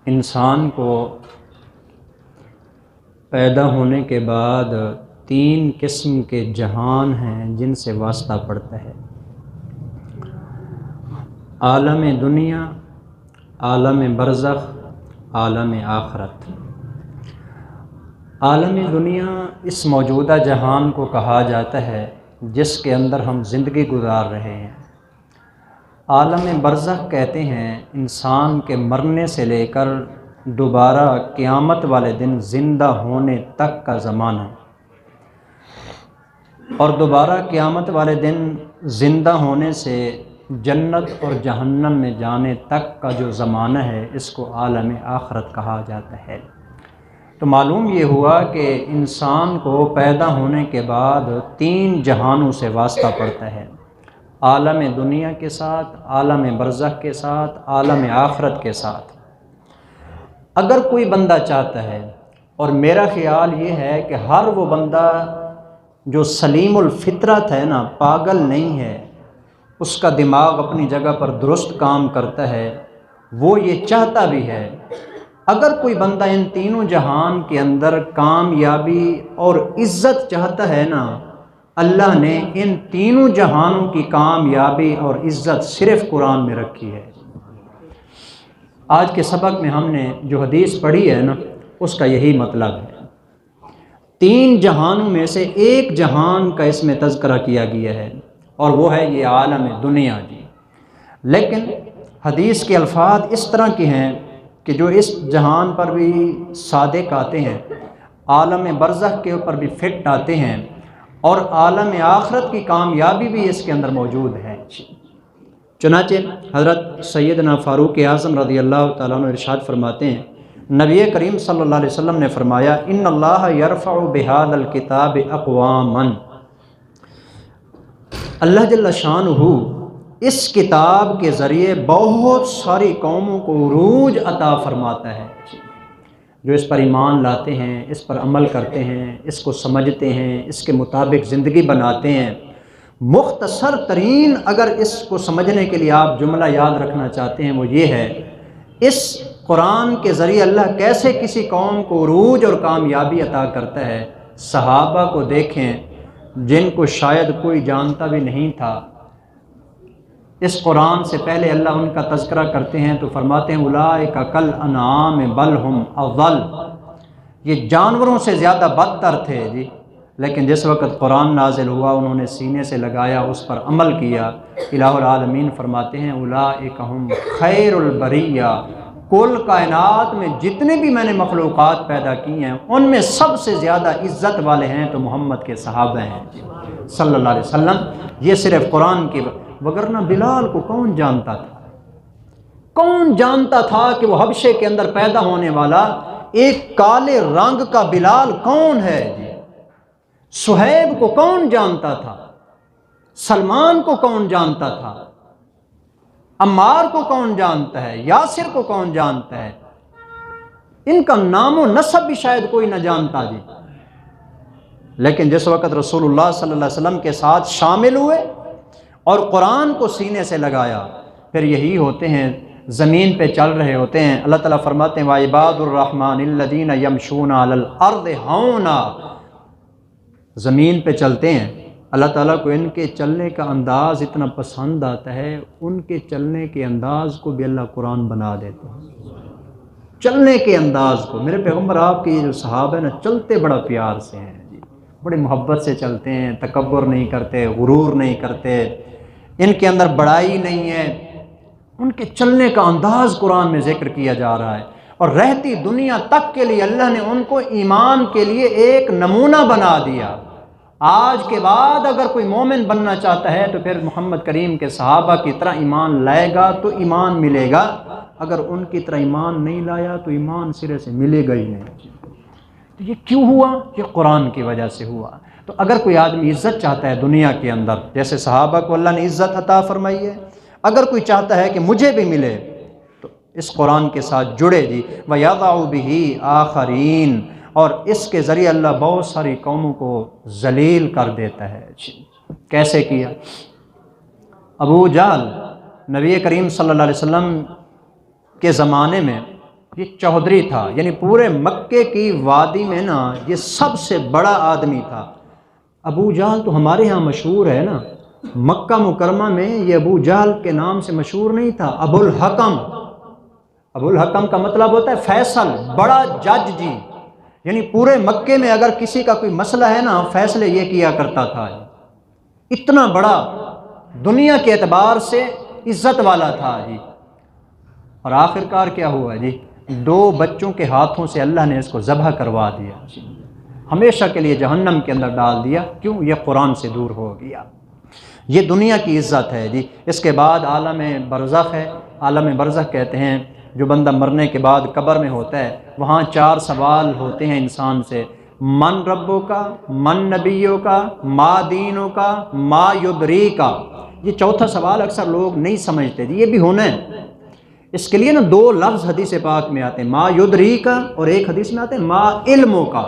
انسان کو پیدا ہونے کے بعد 3 قسم کے جہان ہیں جن سے واسطہ پڑتا ہے: عالم دنیا، عالم برزخ، عالم آخرت۔ عالم دنیا اس موجودہ جہان کو کہا جاتا ہے جس کے اندر ہم زندگی گزار رہے ہیں۔ عالم برزخ کہتے ہیں انسان کے مرنے سے لے کر دوبارہ قیامت والے دن زندہ ہونے تک کا زمانہ، اور دوبارہ قیامت والے دن زندہ ہونے سے جنت اور جہنم میں جانے تک کا جو زمانہ ہے اس کو عالم آخرت کہا جاتا ہے۔ تو معلوم یہ ہوا کہ انسان کو پیدا ہونے کے بعد 3 جہانوں سے واسطہ پڑتا ہے: عالم دنیا کے ساتھ، عالم برزخ کے ساتھ، عالم آخرت کے ساتھ۔ اگر کوئی بندہ چاہتا ہے، اور میرا خیال یہ ہے کہ ہر وہ بندہ جو سلیم الفطرت ہے نا، پاگل نہیں ہے، اس کا دماغ اپنی جگہ پر درست کام کرتا ہے، وہ یہ چاہتا بھی ہے، اگر کوئی بندہ ان تینوں جہان کے اندر کامیابی اور عزت چاہتا ہے نا، اللہ نے ان تینوں جہانوں کی کامیابی اور عزت صرف قرآن میں رکھی ہے۔ آج کے سبق میں ہم نے جو حدیث پڑھی ہے نا، اس کا یہی مطلب ہے۔ 3 جہانوں میں سے ایک جہان کا اس میں تذکرہ کیا گیا ہے، اور وہ ہے یہ عالم دنیا جی۔ لیکن حدیث کے الفاظ اس طرح کے ہیں کہ جو اس جہان پر بھی صادق آتے ہیں، عالم برزخ کے اوپر بھی فٹ آتے ہیں، اور عالم آخرت کی کامیابی بھی اس کے اندر موجود ہے۔ چنانچہ حضرت سیدنا فاروق اعظم رضی اللہ تعالیٰ عنہ ارشاد فرماتے ہیں، نبی کریم صلی اللہ علیہ وسلم نے فرمایا، ان اللہ یرفع بہذا الکتاب اقواما، اللہ جل شانہ اس کتاب کے ذریعے بہت ساری قوموں کو عروج عطا فرماتا ہے، جو اس پر ایمان لاتے ہیں، اس پر عمل کرتے ہیں، اس کو سمجھتے ہیں، اس کے مطابق زندگی بناتے ہیں۔ مختصر ترین اگر اس کو سمجھنے کے لیے آپ جملہ یاد رکھنا چاہتے ہیں، وہ یہ ہے، اس قرآن کے ذریعے اللہ کیسے کسی قوم کو عروج اور کامیابی عطا کرتا ہے۔ صحابہ کو دیکھیں جن کو شاید کوئی جانتا بھی نہیں تھا، اس قرآن سے پہلے اللہ ان کا تذکرہ کرتے ہیں تو فرماتے ہیں اولئک کالانعام بل ہم اضل، یہ جانوروں سے زیادہ بدتر تھے جی، لیکن جس وقت قرآن نازل ہوا انہوں نے سینے سے لگایا، اس پر عمل کیا۔ الہ العالمین فرماتے ہیں اولئک ہم خیر البریہ، کل کائنات میں جتنے بھی میں نے مخلوقات پیدا کی ہیں ان میں سب سے زیادہ عزت والے ہیں تو محمد کے صحابہ ہیں جی صلی اللہ علیہ وسلم۔ یہ صرف قرآن کی، وگرنہ بلال کو کون جانتا تھا؟ کون جانتا تھا کہ وہ حبشے کے اندر پیدا ہونے والا ایک کالے رنگ کا بلال کون ہے جی؟ صہیب کو کون جانتا تھا؟ سلمان کو کون جانتا تھا؟ عمار کو کون جانتا ہے؟ یاسر کو کون جانتا ہے؟ ان کا نام و نسب بھی شاید کوئی نہ جانتا جی۔ لیکن جس وقت رسول اللہ صلی اللہ علیہ وسلم کے ساتھ شامل ہوئے اور قرآن کو سینے سے لگایا، پھر یہی ہوتے ہیں، زمین پہ چل رہے ہوتے ہیں۔ اللہ تعالیٰ فرماتے ہیں وَعِبَادُ الرَّحْمَنِ الَّذِينَ يَمْشُونَ عَلَى الْأَرْضِ هَوْنًا، زمین پہ چلتے ہیں۔ اللہ تعالیٰ کو ان کے چلنے کا انداز اتنا پسند آتا ہے، ان کے چلنے کے انداز کو بھی اللہ قرآن بنا دیتے ہیں۔ چلنے کے انداز کو، میرے پیغمبر آپ کے یہ جو صحابہ ہیں نا، چلتے بڑا پیار سے ہیں جی، بڑی محبت سے چلتے ہیں، تکبر نہیں کرتے، غرور نہیں کرتے، ان کے اندر بڑائی نہیں ہے۔ ان کے چلنے کا انداز قرآن میں ذکر کیا جا رہا ہے، اور رہتی دنیا تک کے لیے اللہ نے ان کو ایمان کے لیے ایک نمونہ بنا دیا۔ آج کے بعد اگر کوئی مومن بننا چاہتا ہے تو پھر محمد کریم کے صحابہ کی طرح ایمان لائے گا تو ایمان ملے گا، اگر ان کی طرح ایمان نہیں لایا تو ایمان سرے سے ملے گا ہی نہیں۔ تو یہ کیوں ہوا؟ یہ قرآن کی وجہ سے ہوا۔ تو اگر کوئی آدمی عزت چاہتا ہے دنیا کے اندر، جیسے صحابہ کو اللہ نے عزت عطا فرمائی ہے، اگر کوئی چاہتا ہے کہ مجھے بھی ملے تو اس قرآن کے ساتھ جڑے جی۔ وَيَضَعُ بِهِ آخَرِينَ، اور اس کے ذریعے اللہ بہت ساری قوموں کو ذلیل کر دیتا ہے۔ کیسے کیا؟ ابو جہل نبی کریم صلی اللہ علیہ وسلم کے زمانے میں یہ چودھری تھا، یعنی پورے مکے کی وادی میں نا یہ سب سے بڑا آدمی تھا۔ ابو جہل تو ہمارے ہاں مشہور ہے نا، مکہ مکرمہ میں یہ ابو جہل کے نام سے مشہور نہیں تھا، ابو الحکم۔ ابو الحکم کا مطلب ہوتا ہے فیصل، بڑا جج جی، یعنی پورے مکے میں اگر کسی کا کوئی مسئلہ ہے نا فیصلے یہ کیا کرتا تھا۔ اتنا بڑا دنیا کے اعتبار سے عزت والا تھا جی۔ اور آخرکار کیا ہوا جی؟ 2 بچوں کے ہاتھوں سے اللہ نے اس کو ذبح کروا دیا، ہمیشہ کے لیے جہنم کے اندر ڈال دیا۔ کیوں؟ یہ قرآن سے دور ہو گیا۔ یہ دنیا کی عزت ہے جی۔ اس کے بعد عالم برزخ ہے۔ عالم برزخ کہتے ہیں جو بندہ مرنے کے بعد قبر میں ہوتا ہے، وہاں 4 سوال ہوتے ہیں انسان سے، من ربوں کا، من نبیوں کا، ما دینوں کا، ما یدری کا۔ یہ چوتھا سوال اکثر لوگ نہیں سمجھتے جی، یہ بھی ہونا ہے۔ اس کے لیے نا 2 لفظ حدیث پاک میں آتے ہیں، ما یدری کا، اور ایک حدیث میں آتے ہیں ما علموں کا۔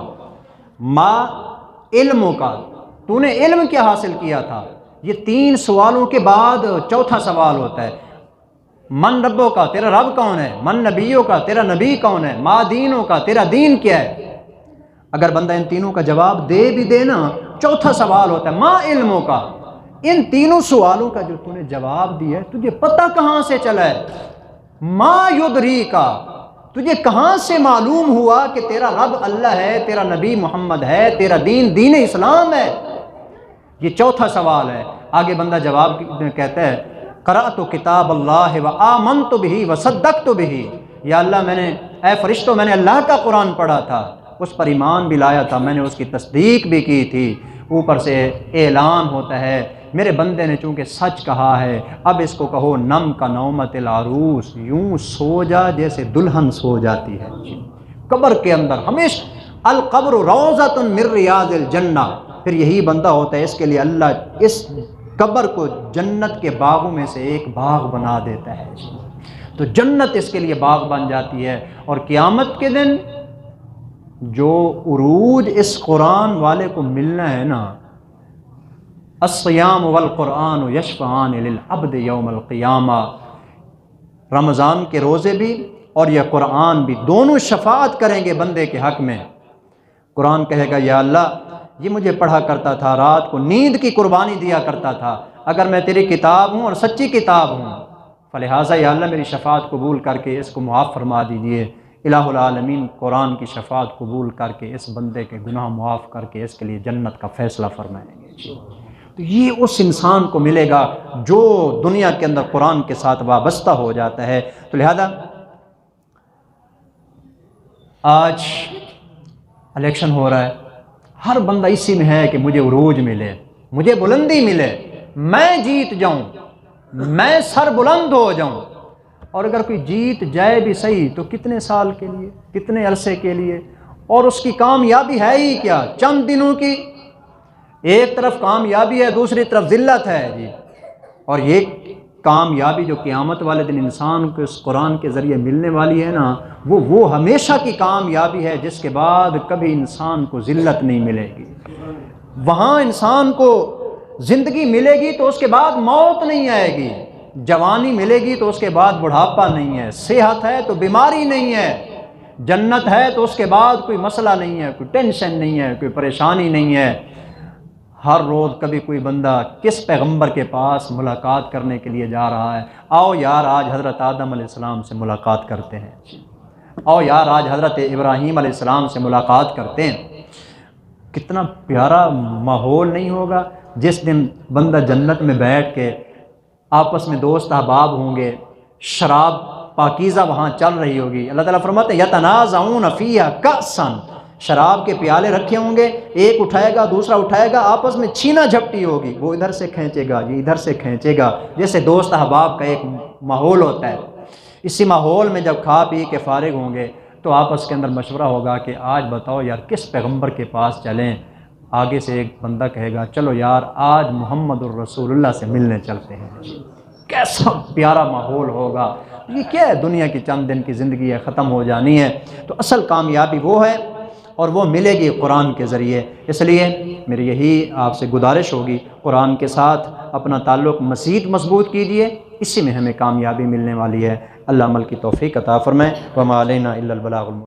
ما علموں کا، تو نے علم کیا حاصل کیا تھا؟ یہ 3 سوالوں کے بعد چوتھا سوال ہوتا ہے۔ من ربوں کا، تیرا رب کون ہے؟ من نبیوں کا، تیرا نبی کون ہے؟ ما دینوں کا، تیرا دین کیا ہے؟ اگر بندہ ان تینوں کا جواب دے بھی دے نا، چوتھا سوال ہوتا ہے ما علموں کا۔ ان 3 سوالوں کا جو تو نے جواب دیا ہے، تجھے پتہ کہاں سے چلا ہے؟ ما یدری کا، تجھے کہاں سے معلوم ہوا کہ تیرا رب اللہ ہے، تیرا نبی محمد ہے، تیرا دین دین اسلام ہے؟ یہ چوتھا سوال ہے۔ آگے بندہ جواب کہتا ہے قرأت کتاب اللہ وآمنت بہ وصدقت بہ، یا اللہ اے فرشتوں میں نے اللہ کا قرآن پڑھا تھا، اس پر ایمان بھی لایا تھا، میں نے اس کی تصدیق بھی کی تھی۔ اوپر سے اعلان ہوتا ہے میرے بندے نے چونکہ سچ کہا ہے، اب اس کو کہو نم کا نومت العروس، یوں سو جا جیسے دلہن سو جاتی ہے قبر کے اندر ہمیشہ۔ القبر روضۃ من ریاض الجنہ، پھر یہی بندہ ہوتا ہے، اس کے لیے اللہ اس قبر کو جنت کے باغوں میں سے ایک باغ بنا دیتا ہے، تو جنت اس کے لیے باغ بن جاتی ہے۔ اور قیامت کے دن جو عروج اس قرآن والے کو ملنا ہے نا، الصیام والقرآن یشفعان للعبد یوم القیامہ، رمضان کے روزے بھی اور یہ قرآن بھی دونوں شفاعت کریں گے بندے کے حق میں۔ قرآن کہے گا یا اللہ یہ مجھے پڑھا کرتا تھا، رات کو نیند کی قربانی دیا کرتا تھا، اگر میں تیری کتاب ہوں اور سچی کتاب ہوں، فلہٰذا یا اللہ میری شفاعت قبول کر کے اس کو معاف فرما دیجئے۔ الہ العالمین قرآن کی شفاعت قبول کر کے اس بندے کے گناہ معاف کر کے اس کے لیے جنت کا فیصلہ فرمائیں گے۔ تو یہ اس انسان کو ملے گا جو دنیا کے اندر قرآن کے ساتھ وابستہ ہو جاتا ہے۔ تو لہذا آج الیکشن ہو رہا ہے، ہر بندہ اسی میں ہے کہ مجھے عروج ملے، مجھے بلندی ملے، میں جیت جاؤں، میں سر بلند ہو جاؤں۔ اور اگر کوئی جیت جائے بھی صحیح تو کتنے سال کے لیے، کتنے عرصے کے لیے، اور اس کی کامیابی ہے ہی کیا؟ چند دنوں کی۔ ایک طرف کامیابی ہے، دوسری طرف ذلت ہے جی۔ اور یہ کامیابی جو قیامت والے دن انسان کو اس قرآن کے ذریعے ملنے والی ہے نا، وہ ہمیشہ کی کامیابی ہے، جس کے بعد کبھی انسان کو ذلت نہیں ملے گی۔ وہاں انسان کو زندگی ملے گی تو اس کے بعد موت نہیں آئے گی، جوانی ملے گی تو اس کے بعد بڑھاپا نہیں ہے، صحت ہے تو بیماری نہیں ہے، جنت ہے تو اس کے بعد کوئی مسئلہ نہیں ہے، کوئی ٹینشن نہیں ہے، کوئی پریشانی نہیں ہے۔ ہر روز کبھی کوئی بندہ کس پیغمبر کے پاس ملاقات کرنے کے لیے جا رہا ہے، آؤ یار آج حضرت آدم علیہ السلام سے ملاقات کرتے ہیں، آؤ یار آج حضرت ابراہیم علیہ السلام سے ملاقات کرتے ہیں۔ کتنا پیارا ماحول نہیں ہوگا جس دن بندہ جنت میں بیٹھ کے آپس میں دوست احباب ہوں گے، شراب پاکیزہ وہاں چل رہی ہوگی۔ اللہ تعالیٰ فرماتے ہیں یتنازعون فیہا کأسا، شراب کے پیالے رکھے ہوں گے، ایک اٹھائے گا دوسرا اٹھائے گا، آپس میں چھینا جھپٹی ہوگی، وہ ادھر سے کھینچے گا یہ ادھر سے کھینچے گا، جیسے دوست احباب کا ایک ماحول ہوتا ہے۔ اسی ماحول میں جب کھا پی کے فارغ ہوں گے تو آپس کے اندر مشورہ ہوگا کہ آج بتاؤ یار کس پیغمبر کے پاس چلیں۔ آگے سے ایک بندہ کہے گا چلو یار آج محمد الرسول اللہ سے ملنے چلتے ہیں۔ کیسا پیارا ماحول ہوگا۔ یہ کیا ہے، دنیا کی چند دن کی زندگی ہے، ختم ہو جانی ہے۔ تو اصل کامیابی وہ ہے اور وہ ملے گی قرآن کے ذریعے۔ اس لیے میری یہی آپ سے گزارش ہوگی، قرآن کے ساتھ اپنا تعلق مزید مضبوط کیجئے، اسی میں ہمیں کامیابی ملنے والی ہے۔ اللہ عمل کی توفیق عطا فرمائے۔ وما علینا الا البلاغ المبین۔